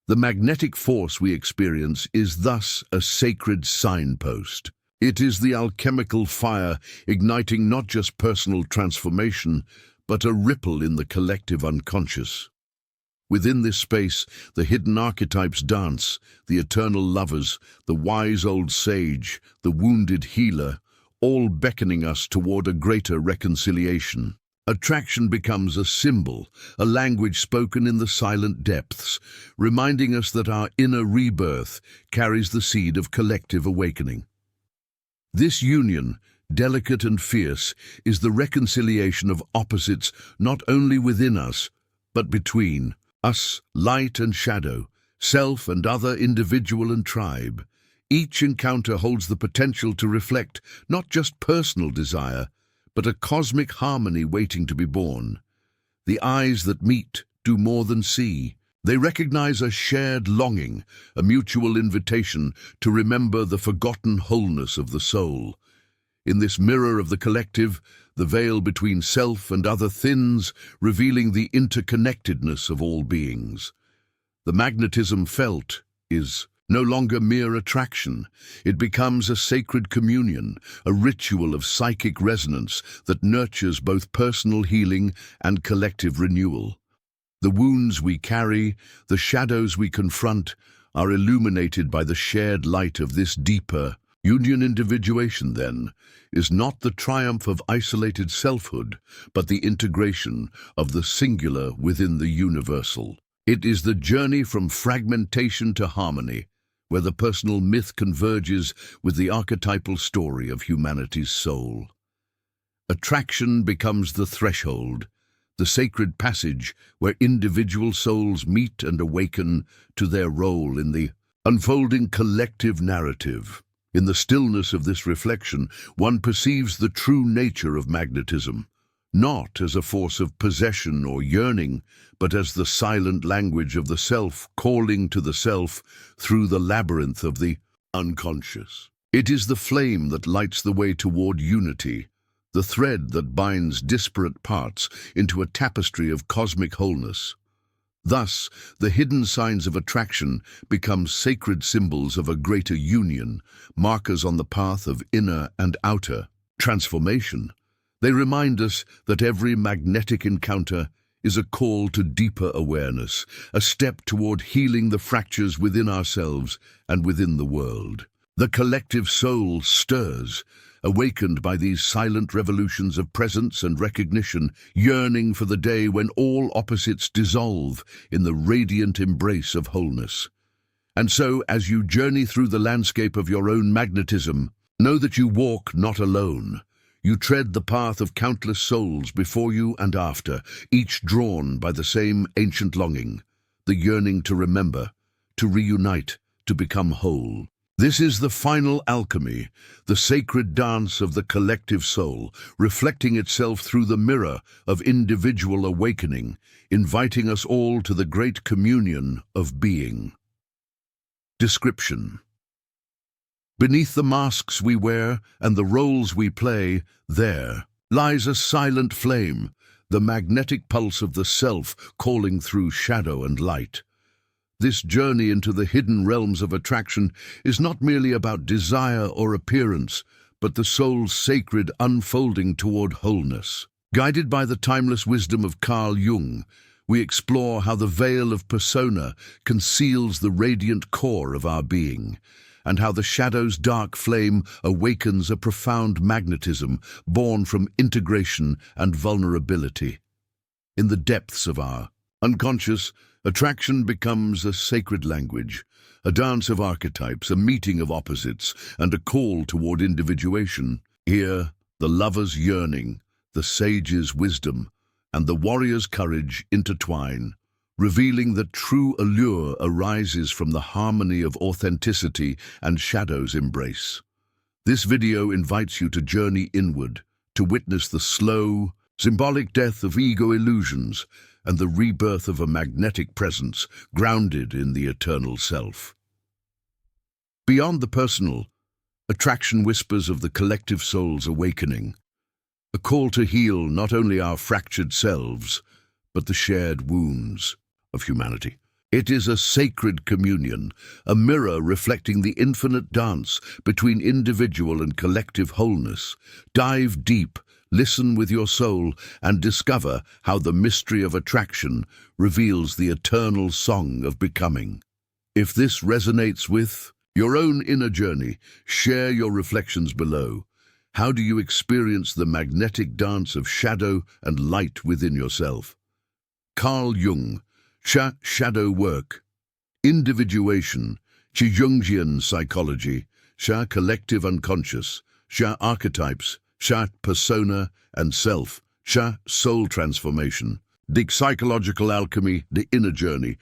The magnetic force we experience is thus a sacred signpost. It is the alchemical fire igniting not just personal transformation, but a ripple in the collective unconscious. Within this space, the hidden archetypes dance, the eternal lovers, the wise old sage, the wounded healer, all beckoning us toward a greater reconciliation. Attraction becomes a symbol, a language spoken in the silent depths, reminding us that our inner rebirth carries the seed of collective awakening. This union, delicate and fierce, is the reconciliation of opposites not only within us, but between us, light and shadow, self and other, individual and tribe. Each encounter holds the potential to reflect not just personal desire, but a cosmic harmony waiting to be born. The eyes that meet do more than see. They recognize a shared longing, a mutual invitation to remember the forgotten wholeness of the soul. In this mirror of the collective, the veil between self and other thins, revealing the interconnectedness of all beings. The magnetism felt is no longer mere attraction. It becomes a sacred communion, a ritual of psychic resonance that nurtures both personal healing and collective renewal. The wounds we carry, the shadows we confront, are illuminated by the shared light of this deeper union. Individuation, then, is not the triumph of isolated selfhood, but the integration of the singular within the universal. It is the journey from fragmentation to harmony, where the personal myth converges with the archetypal story of humanity's soul. Attraction becomes the threshold, the sacred passage where individual souls meet and awaken to their role in the unfolding collective narrative. In the stillness of this reflection, one perceives the true nature of magnetism, not as a force of possession or yearning, but as the silent language of the self calling to the self through the labyrinth of the unconscious. It is the flame that lights the way toward unity, the thread that binds disparate parts into a tapestry of cosmic wholeness. Thus, the hidden signs of attraction become sacred symbols of a greater union, markers on the path of inner and outer transformation. They remind us that every magnetic encounter is a call to deeper awareness, a step toward healing the fractures within ourselves and within the world. The collective soul stirs, awakened by these silent revolutions of presence and recognition, yearning for the day when all opposites dissolve in the radiant embrace of wholeness. And so, as you journey through the landscape of your own magnetism, know that you walk not alone. You tread the path of countless souls before you and after, each drawn by the same ancient longing, the yearning to remember, to reunite, to become whole. This is the final alchemy, the sacred dance of the collective soul, reflecting itself through the mirror of individual awakening, inviting us all to the great communion of being. Description: beneath the masks we wear and the roles we play, there lies a silent flame, the magnetic pulse of the self calling through shadow and light. This journey into the hidden realms of attraction is not merely about desire or appearance, but the soul's sacred unfolding toward wholeness. Guided by the timeless wisdom of Carl Jung, we explore how the veil of persona conceals the radiant core of our being, and how the shadow's dark flame awakens a profound magnetism born from integration and vulnerability. In the depths of our unconscious, attraction becomes a sacred language, a dance of archetypes, a meeting of opposites, and a call toward individuation. Here, the lover's yearning, the sage's wisdom, and the warrior's courage intertwine, revealing that true allure arises from the harmony of authenticity and shadow's embrace. This video invites you to journey inward, to witness the slow, symbolic death of ego illusions and the rebirth of a magnetic presence grounded in the eternal self. Beyond the personal, attraction whispers of the collective soul's awakening, a call to heal not only our fractured selves, but the shared wounds of humanity. It is a sacred communion, a mirror reflecting the infinite dance between individual and collective wholeness. Dive deep, listen with your soul, and discover how the mystery of attraction reveals the eternal song of becoming. If this resonates with your own inner journey, share your reflections below. How do you experience the magnetic dance of shadow and light within yourself? Carl Jung, Shadow Work, Individuation, Jungian Psychology, Collective Unconscious, Archetypes, Persona and Self, Soul Transformation, the Psychological Alchemy, the Inner Journey,